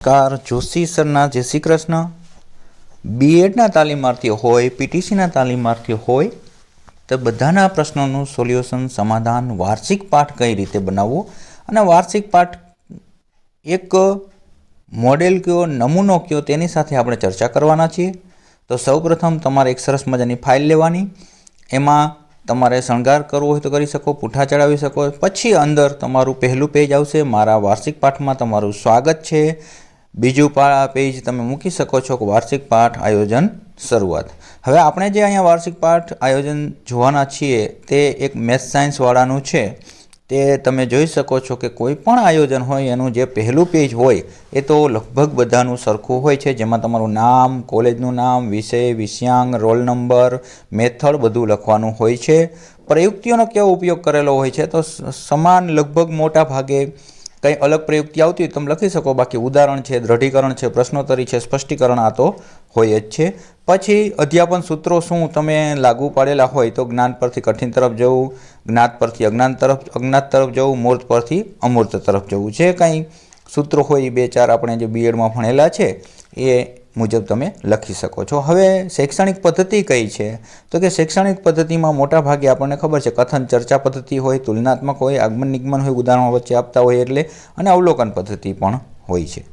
Car Joshi સરના જય શ્રી કૃષ્ણ. બીએડના તાલીમાર્થીઓ હોય, પીટીસીના તાલીમાર્થીઓ હોય તો બધાના પ્રશ્નોનું સોલ્યુશન સમાધાન વાર્ષિક પાઠ કઈ રીતે બનાવવો અને વાર્ષિક પાઠ એક મોડેલ કયો, નમૂનો કયો, તેની સાથે આપણે ચર્ચા કરવાના છીએ. તો સૌપ્રથમ તમારે એક સરસ મજાની ફાઇલ લેવાની, એમાં તમારે શણગાર કરવો હોય તો કરી શકો, પૂઠા ચડાવી શકો. પછી અંદર તમારું પહેલું પેજ આવશે, મારા વાર્ષિક પાઠમાં તમારું સ્વાગત છે. બીજું પેજ તમે મૂકી શકો છો કે વાર્ષિક પાઠ આયોજન શરૂઆત. હવે આપણે જે અહીંયા વાર્ષિક પાઠ આયોજન જોવાના છીએ તે એક મેથ્સ સાયન્સવાળાનું છે. તે તમે જોઈ શકો છો કે કોઈ પણ આયોજન હોય એનું જે પહેલું પેજ હોય એ તો લગભગ બધાનું સરખું હોય છે, જેમાં તમારું નામ, કોલેજનું નામ, વિષય, વિષયાંક, રોલ નંબર, મેથડ બધું લખવાનું હોય છે. પ્રયુક્તિઓનો કેવો ઉપયોગ કરેલો હોય છે તો સમાન, લગભગ મોટા ભાગે કંઈ અલગ પ્રયુક્તિ આવતી હોય તમે લખી શકો, બાકી ઉદાહરણ છે, દ્રઢીકરણ છે, પ્રશ્નોત્તરી છે, સ્પષ્ટીકરણ આ તો હોય જ છે. પછી અધ્યાપન સૂત્રો શું તમે લાગુ પાડેલા હોય તો જ્ઞાન પરથી કઠિન તરફ જવું, જ્ઞાત પરથી અજ્ઞાત તરફ જવું, મૂર્ત પરથી અમૂર્ત તરફ જવું. જે કંઈ સૂત્રો હોય એ 2-4 આપણે જે બીએડમાં ભણેલા છે એ મુજબ તમે લખી શકો છો. હવે શૈક્ષણિક પદ્ધતિ કઈ છે તો કે શૈક્ષણિક પદ્ધતિમાં મોટા ભાગે આપણને ખબર છે કથન ચર્ચા પદ્ધતિ હોય, તુલનાત્મક હોય, આગમન નિગમન હોય, ઉદાહરણો વચ્ચે આપતા હોય એટલે, અને અવલોકન પદ્ધતિ પણ હોય છે.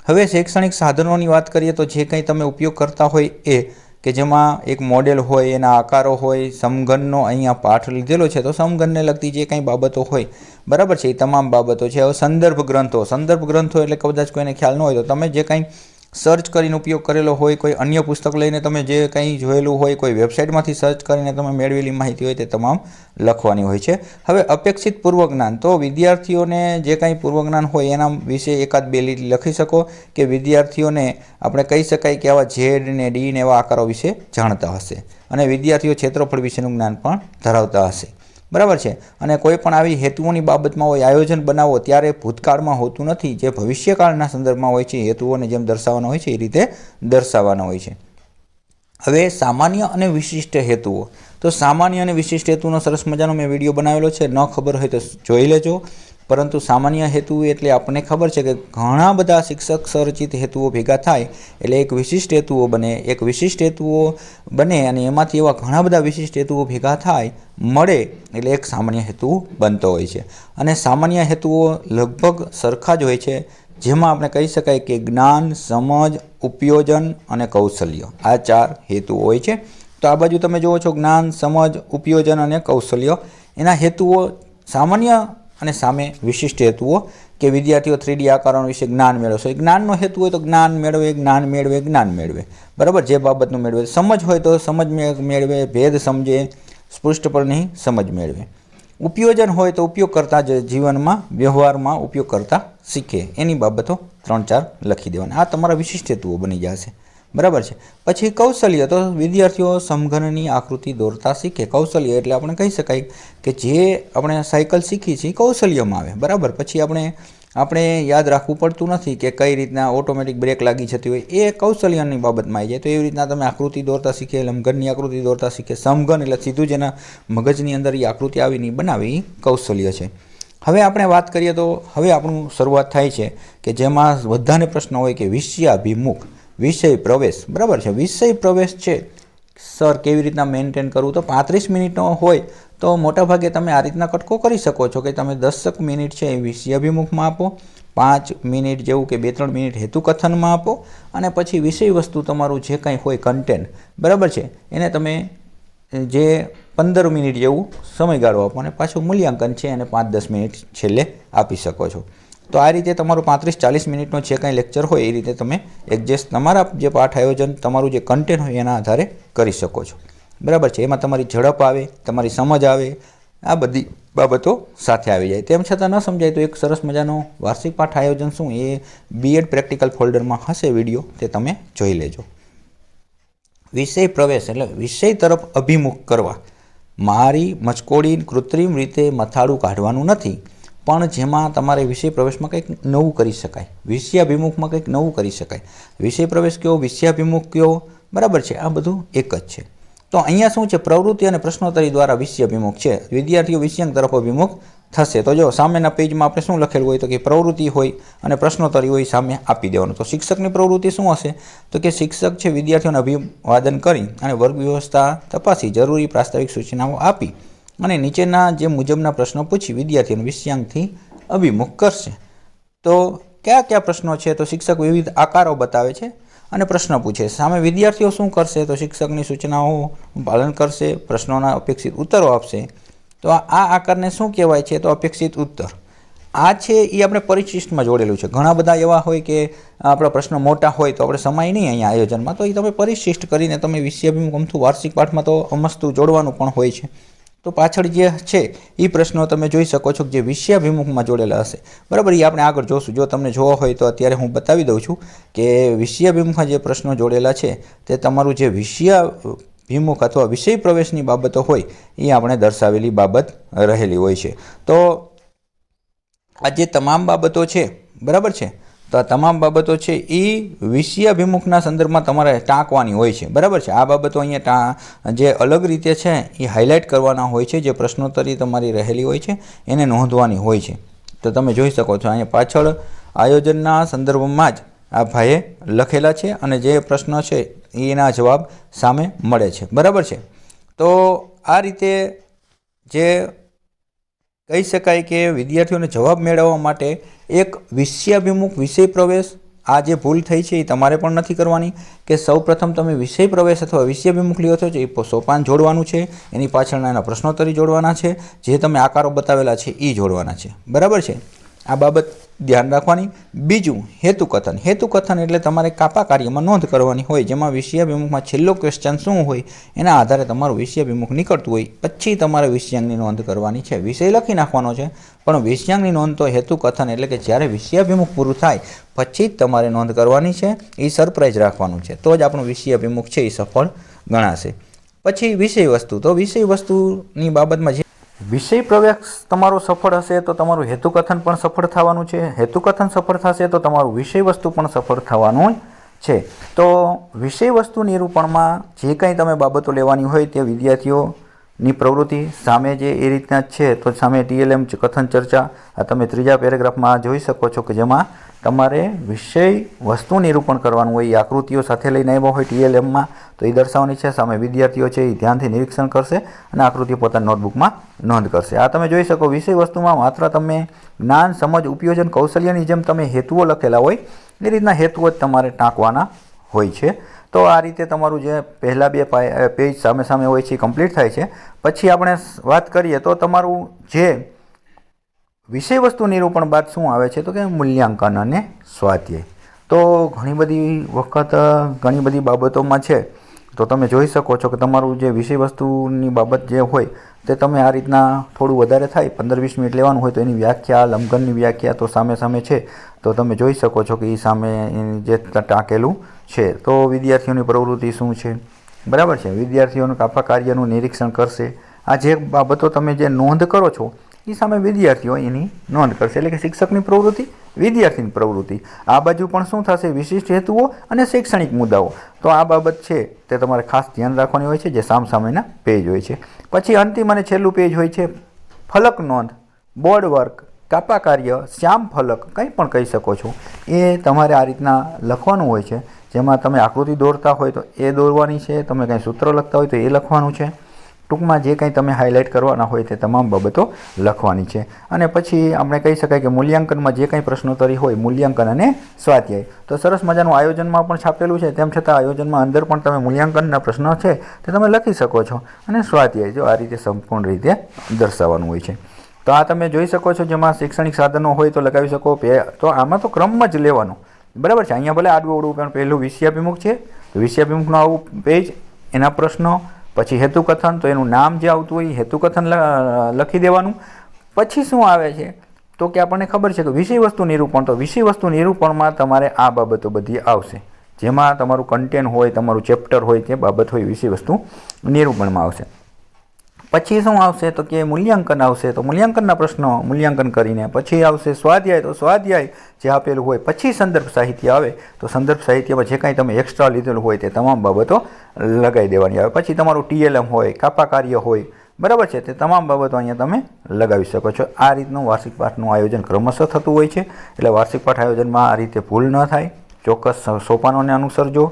હવે શૈક્ષણિક સાધનોની વાત કરીએ તો જે કંઈ તમે ઉપયોગ કરતા હોય એ કે જેમાં એક મોડેલ હોય, એના આકારો હોય, સમઘનનો અહીંયા પાઠ લીધેલો છે તો સમઘનને લગતી જે કંઈ બાબતો હોય, બરાબર છે, એ તમામ બાબતો છે. હવે સંદર્ભ ગ્રંથો એટલે કદાચ કોઈને ખ્યાલ ન હોય તો તમે જે કંઈ સર્ચ કરીને ઉપયોગ કરેલો હોય, કોઈ અન્ય પુસ્તક લઈને તમે જે કંઈ જોયેલું હોય, કોઈ વેબસાઇટમાંથી સર્ચ કરીને તમે મેળવેલી માહિતી હોય તે તમામ લખવાની હોય છે. હવે અપેક્ષિત પૂર્વજ્ઞાન, તો વિદ્યાર્થીઓને જે કંઈ પૂર્વજ્ઞાન હોય એના વિશે 1-2 લીટી લખી શકો કે વિદ્યાર્થીઓને આપણે કહી શકાય કે આવા ઝેડ ને ડી ને એવા આકારો વિશે જાણતા હશે અને વિદ્યાર્થીઓ ક્ષેત્રફળ વિશેનું જ્ઞાન પણ ધરાવતા હશે, બરાબર છે. અને કોઈ પણ આવી હેતુઓની બાબતમાં હોય, આયોજન બનાવો ત્યારે ભૂતકાળમાં હોતું નથી, જે ભવિષ્યકાળના સંદર્ભમાં હોય છે હેતુઓને જેમ દર્શાવવાના હોય છે એ રીતે દર્શાવવાના હોય છે. હવે સામાન્ય અને વિશિષ્ટ હેતુઓ, તો સામાન્ય અને વિશિષ્ટ હેતુનો સરસ મજાનો મેં વિડીયો બનાવેલો છે, ન ખબર હોય તો જોઈ લેજો. પરંતુ સામાન્ય હેતુ એટલે આપણને ખબર છે કે ઘણા બધા શિક્ષક સ્વરચિત હેતુઓ ભેગા થાય એટલે એક વિશિષ્ટ હેતુઓ બને. એક વિશિષ્ટ હેતુઓ બને અને એમાંથી એવા ઘણા બધા વિશિષ્ટ હેતુઓ ભેગા થાય મળે એટલે એક સામાન્ય હેતુ બનતો હોય છે. અને સામાન્ય હેતુઓ લગભગ સરખા જ હોય છે, જેમાં આપણે કહી શકાય કે જ્ઞાન, સમજ, ઉપયોજન અને કૌશલ્ય, આ 4 હેતુઓ હોય છે. તો આ બાજુ તમે જુઓ છો જ્ઞાન, સમજ, ઉપયોજન અને કૌશલ્ય, એના હેતુઓ સામાન્ય અને સામે વિશિષ્ટ હેતુઓ કે વિદ્યાર્થીઓ 3D આકારો વિશે જ્ઞાન મેળવશે. જ્ઞાનનો હેતુ હોય તો જ્ઞાન મેળવે, બરાબર, જે બાબતનું મેળવે. સમજ હોય તો સમજ મેળવે, ભેદ સમજે, સ્પૃષ્ટપણની સમજ મેળવે. ઉપયોજન હોય તો ઉપયોગ કરતા જ જીવનમાં, વ્યવહારમાં ઉપયોગ કરતા શીખે, એની બાબતો 3-4 લખી દેવાના. આ તમારા વિશિષ્ટ હેતુઓ બની જશે, બરાબર છે. પછી કૌશલ્ય, તો વિદ્યાર્થીઓ સમઘનની આકૃતિ દોરતા શીખે. કૌશલ્ય એટલે આપણે કહી શકાય કે જે આપણે સાયકલ શીખી છે એ કૌશલ્યમાં આવે, બરાબર. પછી આપણે યાદ રાખવું પડતું નથી કે કઈ રીતના ઓટોમેટિક બ્રેક લાગી જતી હોય, એ કૌશલ્યની બાબતમાં આવી જાય. તો એવી રીતના તમે આકૃતિ દોરતા શીખે, લંબઘનની આકૃતિ દોરતા શીખે. સમઘન એટલે સીધું જેના મગજની અંદર એ આકૃતિ આવીને બનાવી એ કૌશલ્ય છે. હવે આપણે વાત કરીએ તો હવે આપણું શરૂઆત થાય છે કે જેમાં બધાને પ્રશ્ન હોય કે વિષયાભિમુખ, વિષય પ્રવેશ, બરાબર છે. વિષય પ્રવેશ છે સર કેવી રીતના મેન્ટેન કરવું, તો 35 મિનિટનો હોય તો મોટાભાગે તમે આ રીતના કટકો કરી શકો છો કે તમે 10 મિનિટ છે એ વિષયાભિમુખમાં આપો, 5 મિનિટ જેવું કે 2-3 મિનિટ હેતુકથનમાં આપો, અને પછી વિષય વસ્તુ તમારું જે કંઈ હોય કન્ટેન્ટ, બરાબર છે, એને તમે જે 15 મિનિટ જેવું સમયગાળો આપો અને પાછું મૂલ્યાંકન છે અને 5-10 મિનિટ છેલ્લે આપી શકો છો. તો આ રીતે તમારું 35-40 મિનિટનો જે કાંઈ લેક્ચર હોય એ રીતે તમે એડજસ્ટ તમારા જે પાઠ આયોજન, તમારું જે કન્ટેન્ટ હોય એના આધારે કરી શકો છો, બરાબર છે. એમાં તમારી ઝડપ આવે, તમારી સમજ આવે, આ બધી બાબતો સાથે આવી જાય. તેમ છતાં ન સમજાય તો એક સરસ મજાનો વાર્ષિક પાઠ આયોજન શું એ બીએડ પ્રેક્ટિકલ ફોલ્ડરમાં હશે વિડીયો, તે તમે જોઈ લેજો. વિષય પ્રવેશ એટલે વિષય તરફ અભિમુખ કરવા. મારી મચકોડી કૃત્રિમ રીતે મથાળું કાઢવાનું નથી, પણ જેમાં તમારે વિષય પ્રવેશમાં કંઈક નવું કરી શકાય, વિષયાભિમુખમાં કંઈક નવું કરી શકાય. વિષય પ્રવેશ કયો, વિષયાભિમુખ કયો, બરાબર છે, આ બધું એક જ છે. તો અહીંયા શું છે, પ્રવૃત્તિ અને પ્રશ્નોત્તરી દ્વારા વિષયાભિમુખ છે. વિદ્યાર્થીઓ વિષયાંક તરફ અભિમુખ થશે. તો જો સામેના પેજમાં આપણે શું લખેલું હોય તો કે પ્રવૃત્તિ હોય અને પ્રશ્નોત્તરી હોય સામે આપી દેવાનું. તો શિક્ષકની પ્રવૃત્તિ શું હશે તો કે શિક્ષક છે વિદ્યાર્થીઓને અભિવાદન કરી અને વર્ગ વ્યવસ્થા તપાસી જરૂરી પ્રાસ્તાવિક સૂચનાઓ આપી અને નીચેના જે મુજબના પ્રશ્નો પૂછી વિદ્યાર્થીઓને વિષયાંકથી અભિમુખ કરશે. તો કયા કયા પ્રશ્નો છે તો શિક્ષક વિવિધ આકારો બતાવે છે અને પ્રશ્ન પૂછે. સામે વિદ્યાર્થીઓ શું કરશે તો શિક્ષકની સૂચનાઓનું પાલન કરશે, પ્રશ્નોના અપેક્ષિત ઉત્તરો આપશે. તો આ આકારને શું કહેવાય છે તો અપેક્ષિત ઉત્તર. આ છે એ આપણે પરિશિષ્ટમાં જોડેલું છે. ઘણા બધા એવા હોય કે આપણા પ્રશ્નો મોટા હોય તો આપણે સમાય નહીં અહીંયા આયોજનમાં, તો એ તમે પરિશિષ્ટ કરીને તમે વિષયાભિમુખ અમથું વાર્ષિક પાઠમાં તો અમસ્તું જોડવાનું પણ હોય છે. તો પાછળ જે છે એ પ્રશ્નો તમે જોઈ શકો છો કે જે વિષયાભિમુખમાં જોડેલા હશે. બરાબર, એ આપણે આગળ જોશું. જો તમને જોવા હોય તો અત્યારે હું બતાવી દઉં છું કે વિષયાભિમુખમાં જે પ્રશ્નો જોડેલા છે તે તમારું જે વિષયાભિમુખ અથવા વિષય પ્રવેશની બાબતો હોય એ આપણે દર્શાવેલી બાબત રહેલી હોય છે. તો આ જે તમામ બાબતો છે બરાબર છે, તો આ તમામ બાબતો છે એ વિષયાભિમુખના સંદર્ભમાં તમારે ટાંકવાની હોય છે. બરાબર છે, આ બાબતો અહીંયા જે અલગ રીતે છે એ હાઇલાઇટ કરવાના હોય છે. જે પ્રશ્નોત્તરી તમારી રહેલી હોય છે એને નોંધવાની હોય છે. તો તમે જોઈ શકો છો અહીંયા પાછળ આયોજનના સંદર્ભમાં જ આ ભાઈએ લખેલા છે અને જે પ્રશ્નો છે એના જવાબ સામે મળે છે. બરાબર છે, તો આ રીતે જે કહી શકાય કે વિદ્યાર્થીઓને જવાબ મેળવવા માટે એક વિષયાભિમુખ વિષય પ્રવેશ, આ જે ભૂલ થઈ છે એ તમારે પણ નથી કરવાની કે સૌપ્રથમ તમે વિષય પ્રવેશ અથવા વિષયાભિમુખ લ્યો છો એ સોપાન જોડવાનું છે, એની પાછળના એના પ્રશ્નોત્તરી જોડવાના છે, જે તમે આકારો બતાવેલા છે એ જોડવાના છે. બરાબર છે, આ બાબત ધ્યાન રાખવાની. બીજું હેતુકથન. હેતુકથન એટલે તમારે કાપા કાર્યમાં નોંધ કરવાની હોય, જેમાં વિષયાભિમુખમાં છેલ્લો ક્વેશ્ચન શું હોય એના આધારે તમારું વિષયાભિમુખ નીકળતું હોય, પછી તમારે વિષયાંકની નોંધ કરવાની છે. વિષય લખી નાખવાનો છે પણ વિષયાંકની નોંધ તો હેતુકથન એટલે કે જ્યારે વિષયાભિમુખ પૂરું થાય પછી જ તમારે નોંધ કરવાની છે. એ સરપ્રાઇઝ રાખવાનું છે, તો જ આપણું વિષયાભિમુખ છે એ સફળ ગણાશે. પછી વિષય વસ્તુ. તો વિષય વસ્તુની બાબતમાં જે વિષય પ્રવેશ તમારો સફળ હશે તો તમારું હેતુકથન પણ સફળ થવાનું છે. હેતુકથન સફળ થશે તો તમારું વિષય વસ્તુ પણ સફળ થવાનું છે. તો વિષય વસ્તુ નિરૂપણમાં જે કંઈ તમે બાબતો લેવાની હોય તે વિદ્યાર્થીઓની પ્રવૃત્તિ સામે જે એ રીતના જ છે. તો સામે TLM કથન ચર્ચા આ તમે ત્રીજા પેરેગ્રાફમાં જોઈ શકો છો કે જેમાં તમારે વિષય વસ્તુ નિરૂપણ કરવાનું હોય. એ આકૃતિઓ સાથે લઈને આવ્યા હોય TLMમાં તો એ દર્શાવવાની છે. સામે વિદ્યાર્થીઓ છે એ ધ્યાનથી નિરીક્ષણ કરશે અને આકૃતિઓ પોતાની નોટબુકમાં નોંધ કરશે. આ તમે જોઈ શકો વિષય વસ્તુમાં માત્ર તમે જ્ઞાન, સમજ, ઉપયોજન, કૌશલ્યની જેમ તમે હેતુઓ લખેલા હોય એ રીતના હેતુઓ જ તમારે ટાંકવાના હોય છે. તો આ રીતે તમારું જે પહેલાં બે પેજ સામે સામે હોય છે એ કમ્પ્લીટ થાય છે. પછી આપણે વાત કરીએ તો તમારું જે વિષય વસ્તુ નિરૂપણ બાદ શું આવે છે તો કે મૂલ્યાંકન અને સ્વાધ્યાય. તો ઘણી બધી વખત ઘણી બધી બાબતોમાં છે તો તમે જોઈ શકો છો કે તમારું જે વિષય વસ્તુની બાબત જે હોય તે તમે આ રીતના થોડું વધારે થાય 15-20 મિનિટ લેવાનું હોય તો એની વ્યાખ્યા, લંઘનની વ્યાખ્યા તો સામે સામે છે. તો તમે જોઈ શકો છો કે એ સામે જે ટાંકેલું છે. તો વિદ્યાર્થીઓની પ્રવૃત્તિ શું છે, બરાબર છે, વિદ્યાર્થીઓનું કાપા કાર્યનું નિરીક્ષણ કરશે. આ જે બાબતો તમે જે નોંધ કરો છો એ સામે વિદ્યાર્થીઓ એની નોંધ કરશે. એટલે કે શિક્ષકની પ્રવૃત્તિ, વિદ્યાર્થીની પ્રવૃત્તિ. આ બાજુ પણ શું થશે, વિશિષ્ટ હેતુઓ અને શૈક્ષણિક મુદ્દાઓ. તો આ બાબત છે તે તમારે ખાસ ધ્યાન રાખવાની હોય છે, જે સામસામેના પેજ હોય છે. પછી અંતિમ અને છેલ્લું પેજ હોય છે ફલક નોંધ, બોર્ડ વર્ક, કાપા કાર્ય, શ્યામ ફલક, કંઈ પણ કહી શકો છો. એ તમારે આ રીતના લખવાનું હોય છે, જેમાં તમે આકૃતિ દોરતા હોય તો એ દોરવાની છે, તમે કંઈ સૂત્ર લખતા હોય તો એ લખવાનું છે. ટૂંકમાં જે કંઈ તમે હાઇલાઇટ કરવાના હોય તે તમામ બાબતો લખવાની છે. અને પછી આપણે કહી શકાય કે મૂલ્યાંકનમાં જે કંઈ પ્રશ્નોત્તરી હોય, મૂલ્યાંકન અને સ્વાધ્યાય. તો સરસ મજાનું આયોજનમાં પણ છાપેલું છે, તેમ છતાં આયોજનમાં અંદર પણ તમે મૂલ્યાંકનના પ્રશ્નો છે તે તમે લખી શકો છો. અને સ્વાધ્યાય જો આ રીતે સંપૂર્ણ રીતે દર્શાવવાનું હોય છે. તો આ તમે જોઈ શકો છો, જેમાં શૈક્ષણિક સાધનો હોય તો લગાવી શકો. તો આમાં તો ક્રમમાં જ લેવાનું, બરાબર છે. અહીંયા ભલે આડું અવળું પણ પહેલું વિષયાભિમુખ છે તો વિષયાભિમુખનું આવું પેજ, એના પ્રશ્નો, પછી હેતુકથન તો એનું નામ જે આવતું હોય હેતુકથન લખી દેવાનું. પછી શું આવે છે તો કે આપણને ખબર છે કે વિષય વસ્તુ નિરૂપણ. તો વિષય વસ્તુ નિરૂપણમાં તમારે આ બાબતો બધી આવશે, જેમાં તમારું કન્ટેન્ટ હોય, તમારું ચેપ્ટર હોય તે બાબત હોય વિષય વસ્તુ નિરૂપણમાં આવશે. પછી શું આવશે તો કે મૂલ્યાંકન આવશે. તો મૂલ્યાંકનના પ્રશ્નો મૂલ્યાંકન કરીને પછી આવશે સ્વાધ્યાય. તો સ્વાધ્યાય જે આપેલું હોય. પછી સંદર્ભ સાહિત્ય આવે તો સંદર્ભ સાહિત્યમાં જે કાંઈ તમે એક્સ્ટ્રા લીધેલું હોય તે તમામ બાબતો લગાવી દેવાની આવે. પછી તમારું TLM હોય, કાપા કાર્ય હોય, બરાબર છે, તે તમામ બાબતો અહીંયા તમે લગાવી શકો છો. આ રીતનું વાર્ષિક પાઠનું આયોજન ક્રમશઃ થતું હોય છે. એટલે વાર્ષિક પાઠ આયોજનમાં આ રીતે ભૂલ ન થાય. ચોક્કસ સોપાનોને અનુસરજો,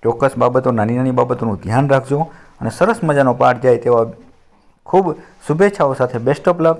ચોક્કસ બાબતો, નાની નાની બાબતોનું ધ્યાન રાખજો અને સરસ મજાનો પાઠ જાય તેવા ખૂબ શુભેચ્છાઓ સાથે બેસ્ટ ઓફ લક.